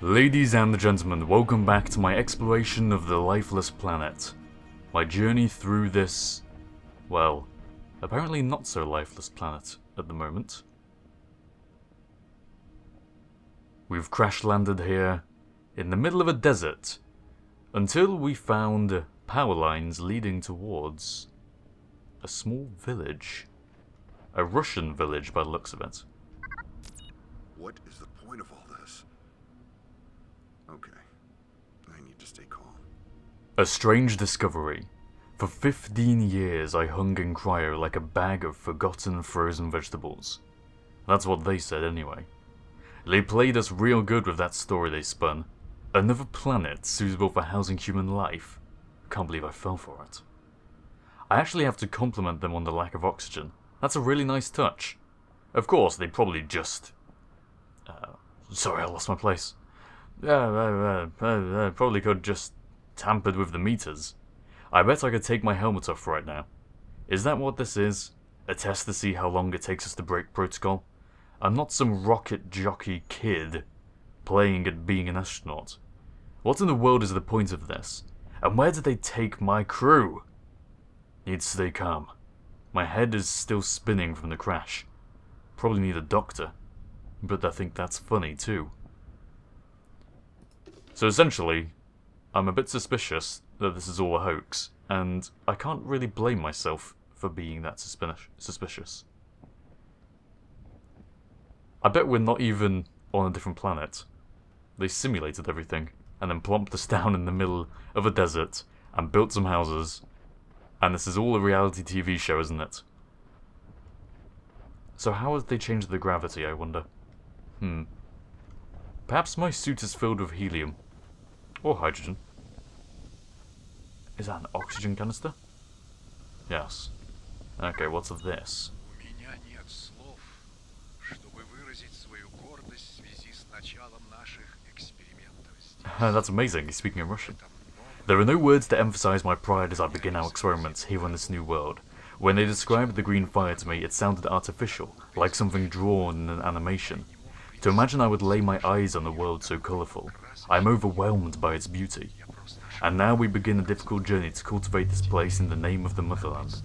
Ladies and gentlemen, welcome back to my exploration of the Lifeless planet. My journey through this, well, apparently not so lifeless planet at the moment. We've crash landed here in the middle of a desert until we found power lines leading towards a small village. A Russian village by the looks of it. What is the point of all this? Okay, I need to stay calm. A strange discovery. For 15 years I hung in cryo like a bag of forgotten frozen vegetables. That's what they said anyway. They played us real good with that story they spun. Another planet suitable for housing human life. Can't believe I fell for it. I actually have to compliment them on the lack of oxygen. That's a really nice touch. Of course, they probably just... sorry, I lost my place. Probably could just tampered with the meters. I bet I could take my helmet off right now. Is that what this is? A test to see how long it takes us to break protocol? I'm not some rocket jockey kid playing at being an astronaut. What in the world is the point of this? And where did they take my crew? Need to stay calm. My head is still spinning from the crash. Probably need a doctor. But I think that's funny too. So essentially, I'm a bit suspicious that this is all a hoax, and I can't really blame myself for being that suspicious. I bet we're not even on a different planet. They simulated everything, and then plopped us down in the middle of a desert, and built some houses, and this is all a reality TV show, isn't it? So how have they changed the gravity, I wonder? Perhaps my suit is filled with helium. Or hydrogen. Is that an oxygen canister? Yes. Okay, what's this? That's amazing, he's speaking in Russian. There are no words to emphasize my pride as I begin our experiments here on this new world. When they described the green fire to me, it sounded artificial, like something drawn in an animation. To imagine I would lay my eyes on a world so colourful, I am overwhelmed by its beauty. And now we begin a difficult journey to cultivate this place in the name of the motherland.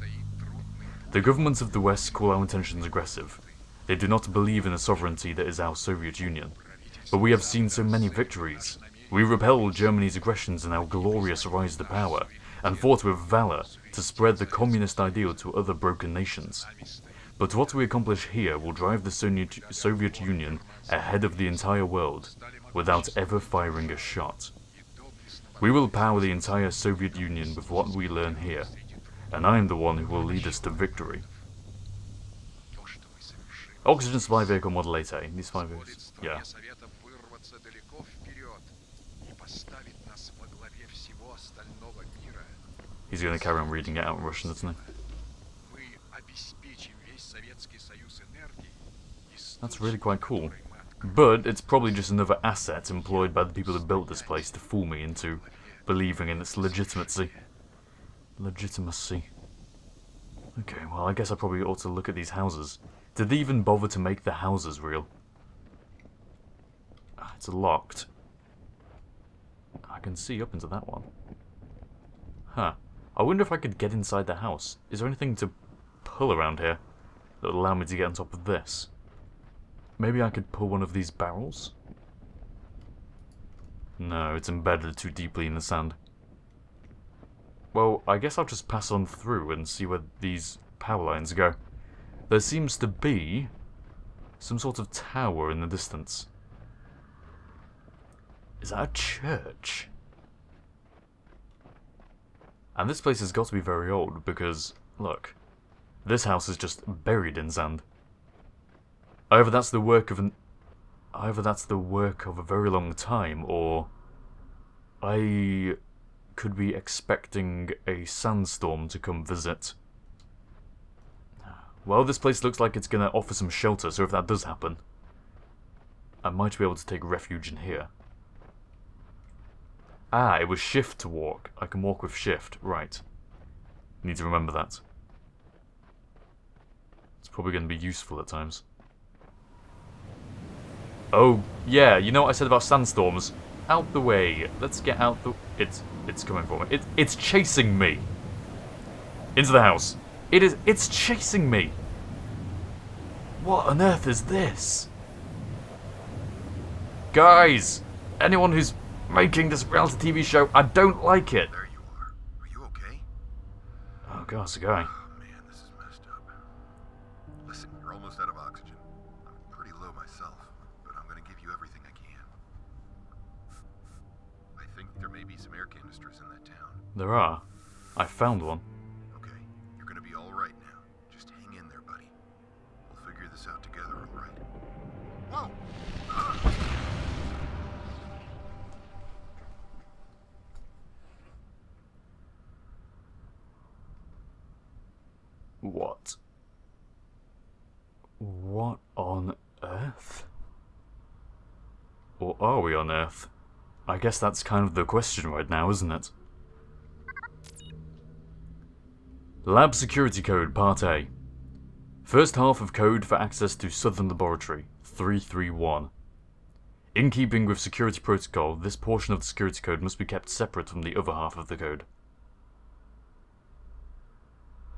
The governments of the West call our intentions aggressive. They do not believe in the sovereignty that is our Soviet Union. But we have seen so many victories. We repelled Germany's aggressions in our glorious rise to power, and fought with valour to spread the communist ideal to other broken nations. But what we accomplish here will drive the Soviet Union ahead of the entire world, without ever firing a shot. We will power the entire Soviet Union with what we learn here, and I am the one who will lead us to victory. Oxygen supply vehicle model 8A. These 5 vehicles. Yeah. He's going to carry on reading it out in Russian, isn't he? That's really quite cool. But it's probably just another asset employed by the people who built this place to fool me into believing in its legitimacy. Legitimacy. Okay, well I guess I probably ought to look at these houses. Did they even bother to make the houses real? It's locked. I can see up into that one. Huh. I wonder if I could get inside the house. Is there anything to pull around here that would allow me to get on top of this? Maybe I could pull one of these barrels? No, it's embedded too deeply in the sand. Well, I guess I'll just pass on through and see where these power lines go. There seems to be some sort of tower in the distance. Is that a church? And this place has got to be very old because, look, this house is just buried in sand. Either that's the work of a very long time, or I could be expecting a sandstorm to come visit. Well, this place looks like it's going to offer some shelter, so if that does happen, I might be able to take refuge in here. Ah, it was shift to walk. I can walk with shift, right. Need to remember that. It's probably going to be useful at times. Oh Yeah, you know what I said about sandstorms? Out the way. Let's get out the... It's coming for me. It's chasing me. Into the house. It's chasing me. What on earth is this? Guys! Anyone who's making this reality TV show, I don't like it. There you are. Are you okay? Oh god, it's a guy. Oh man, this is messed up. Listen, you're almost out of oxygen. I'm pretty low myself, but I'm gonna give you everything I can. I think there may be some air canisters in that town. There are. I found one. Okay, you're gonna be alright now. Just hang in there, buddy. We'll figure this out together, alright? Whoa! What? What on earth? Or are we on Earth? I guess that's kind of the question right now, isn't it? Lab Security Code, Part A. First half of code for access to Southern Laboratory, 331. In keeping with security protocol, this portion of the security code must be kept separate from the other half of the code.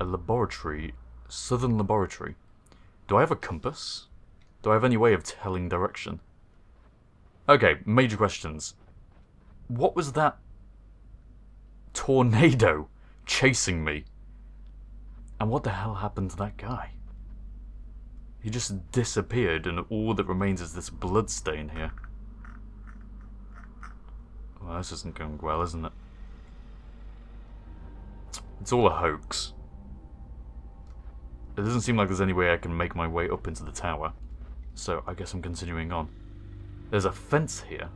A laboratory. Southern Laboratory. Do I have a compass? Do I have any way of telling direction? Okay, major questions. What was that tornado chasing me? And what the hell happened to that guy? He just disappeared and all that remains is this blood stain here. Well, this isn't going well, isn't it? It's all a hoax. It doesn't seem like there's any way I can make my way up into the tower. So I guess I'm continuing on. There's a fence here.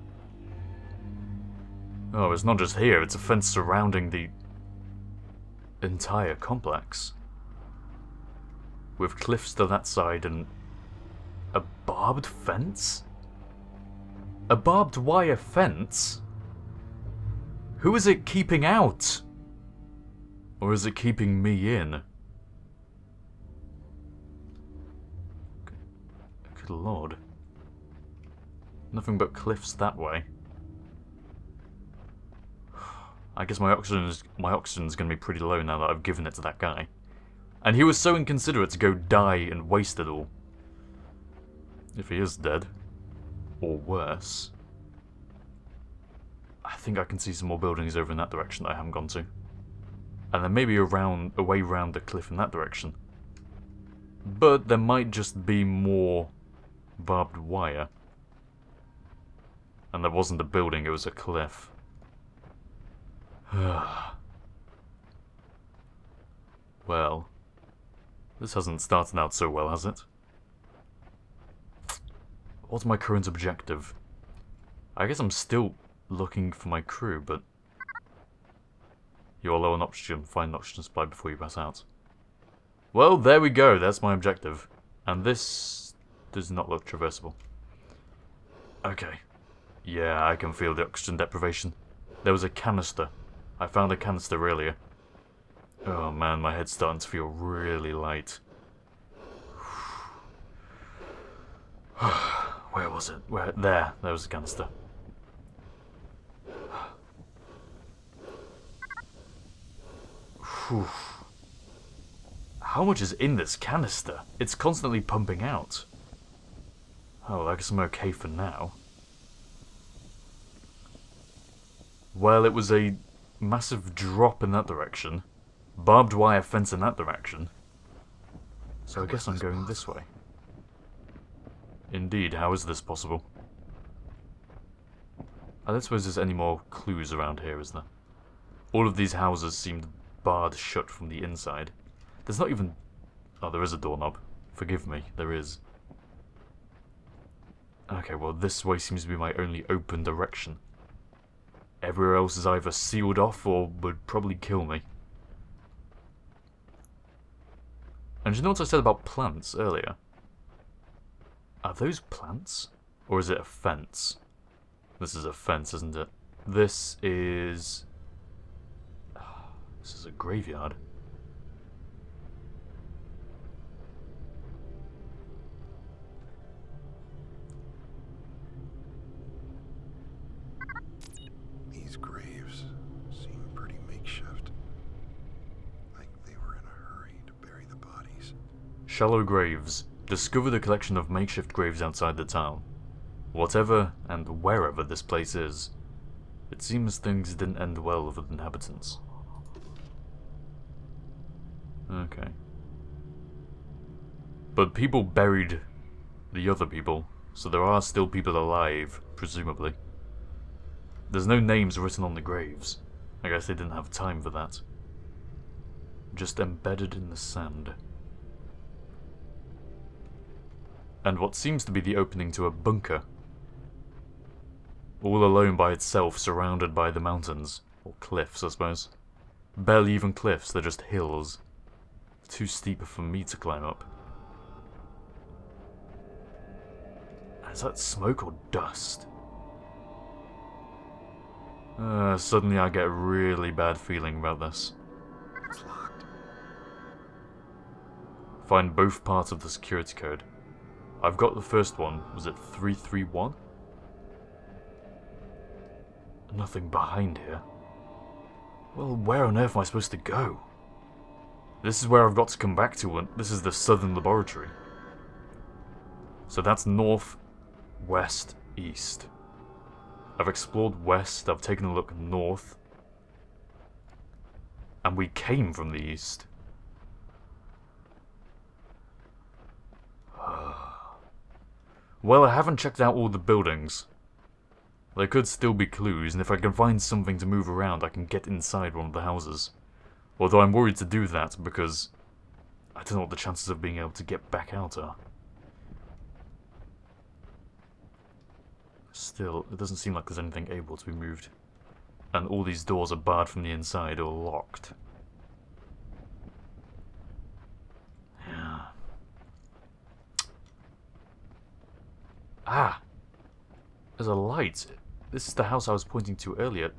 Oh, it's not just here, it's a fence surrounding the entire complex. With cliffs to that side and a barbed fence? A barbed wire fence? Who is it keeping out? Or is it keeping me in? Good lord. Nothing but cliffs that way. I guess my oxygen's going to be pretty low now that I've given it to that guy. And he was so inconsiderate to go die and waste it all. If he is dead. Or worse. I think I can see some more buildings over in that direction that I haven't gone to. And then maybe away round the cliff in that direction. But there might just be more barbed wire. And there wasn't a building, it was a cliff. Well, this hasn't started out so well, has it? What's my current objective? I guess I'm still looking for my crew, but... You're low on oxygen. Find an oxygen supply before you pass out. Well, there we go. That's my objective. And this does not look traversable. Okay. Yeah, I can feel the oxygen deprivation. There was a canister. I found a canister earlier. Oh man, my head's starting to feel really light. Where was it? Where? There was a canister. Whew. How much is in this canister? It's constantly pumping out. Oh, well, I guess I'm okay for now. Well, it was a massive drop in that direction. Barbed wire fence in that direction. So I guess I'm going this way. Indeed, how is this possible? I don't suppose there's any more clues around here, is there? All of these houses seemed barred shut from the inside. There's not even... Oh, there is a doorknob. Forgive me, there is. Okay, well this way seems to be my only open direction. Everywhere else is either sealed off or would probably kill me. And do you know what I said about plants earlier? Are those plants? Or is it a fence? This is a fence, isn't it? This is... This is a graveyard. Shallow graves. Discovered a collection of makeshift graves outside the town. Whatever and wherever this place is, it seems things didn't end well with the inhabitants. Okay. But people buried the other people, so there are still people alive, presumably. There's no names written on the graves. I guess they didn't have time for that. Just embedded in the sand. And what seems to be the opening to a bunker. All alone by itself, surrounded by the mountains. Or cliffs, I suppose. Barely even cliffs, they're just hills. Too steep for me to climb up. Is that smoke or dust? Suddenly I get a really bad feeling about this. It's locked. Find both parts of the security code. I've got the first one. Was it 331? Nothing behind here. Well, where on earth am I supposed to go? This is where I've got to come back to, and this is the southern laboratory. So that's north, west, east. I've explored west, I've taken a look north. And we came from the east. Well, I haven't checked out all the buildings. There could still be clues, and if I can find something to move around, I can get inside one of the houses. Although I'm worried to do that, because I don't know what the chances of being able to get back out are. Still, it doesn't seem like there's anything able to be moved. And all these doors are barred from the inside or locked. Yeah. Ah! There's a light. This is the house I was pointing to earlier.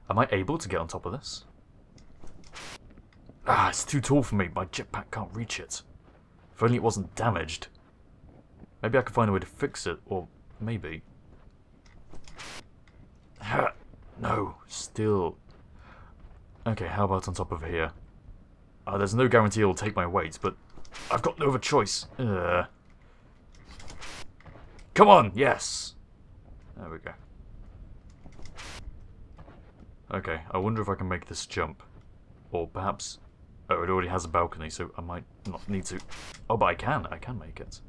Am I able to get on top of this? Ah, it's too tall for me. My jetpack can't reach it. If only it wasn't damaged. Maybe I could find a way to fix it, or maybe... No, still... Okay, how about on top of here? There's no guarantee it'll take my weight, but I've got no other choice. Come on, yes! There we go. Okay, I wonder if I can make this jump. Or perhaps... Oh, it already has a balcony, so I might not need to... Oh, but I can make it.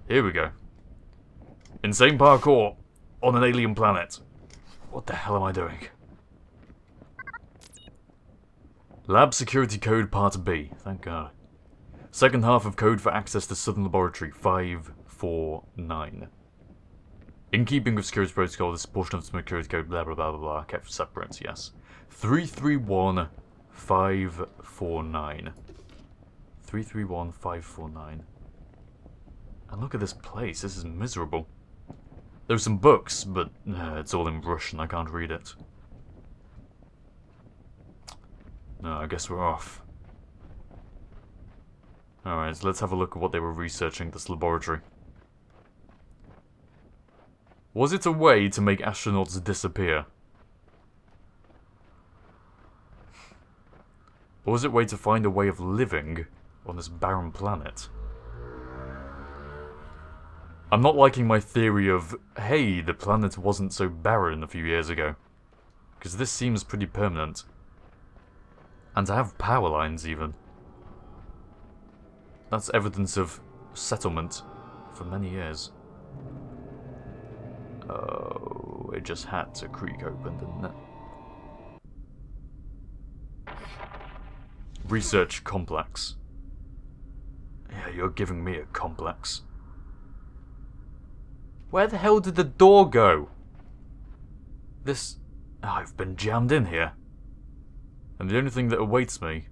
Here we go. Insane parkour on an alien planet. What the hell am I doing? Lab security code part B. Thank God. Second half of code for access to Southern Laboratory 549. In keeping with security protocol, this portion of the security code blah blah blah blah blah kept separate, yes. 331549. 331549. And look at this place, this is miserable. There's some books, but it's all in Russian, I can't read it. No, I guess we're off. Alright, so let's have a look at what they were researching at this laboratory. Was it a way to make astronauts disappear? Or was it a way to find a way of living on this barren planet? I'm not liking my theory of, hey, the planet wasn't so barren a few years ago. Because this seems pretty permanent. And to have power lines, even. That's evidence of settlement for many years. Oh, it just had to creak open, didn't it? Research complex. Yeah, you're giving me a complex. Where the hell did the door go? This... I've been jammed in here. And the only thing that awaits me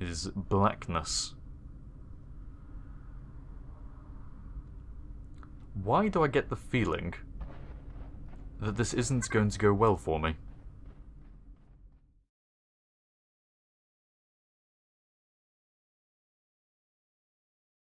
is blackness. Why do I get the feeling that this isn't going to go well for me?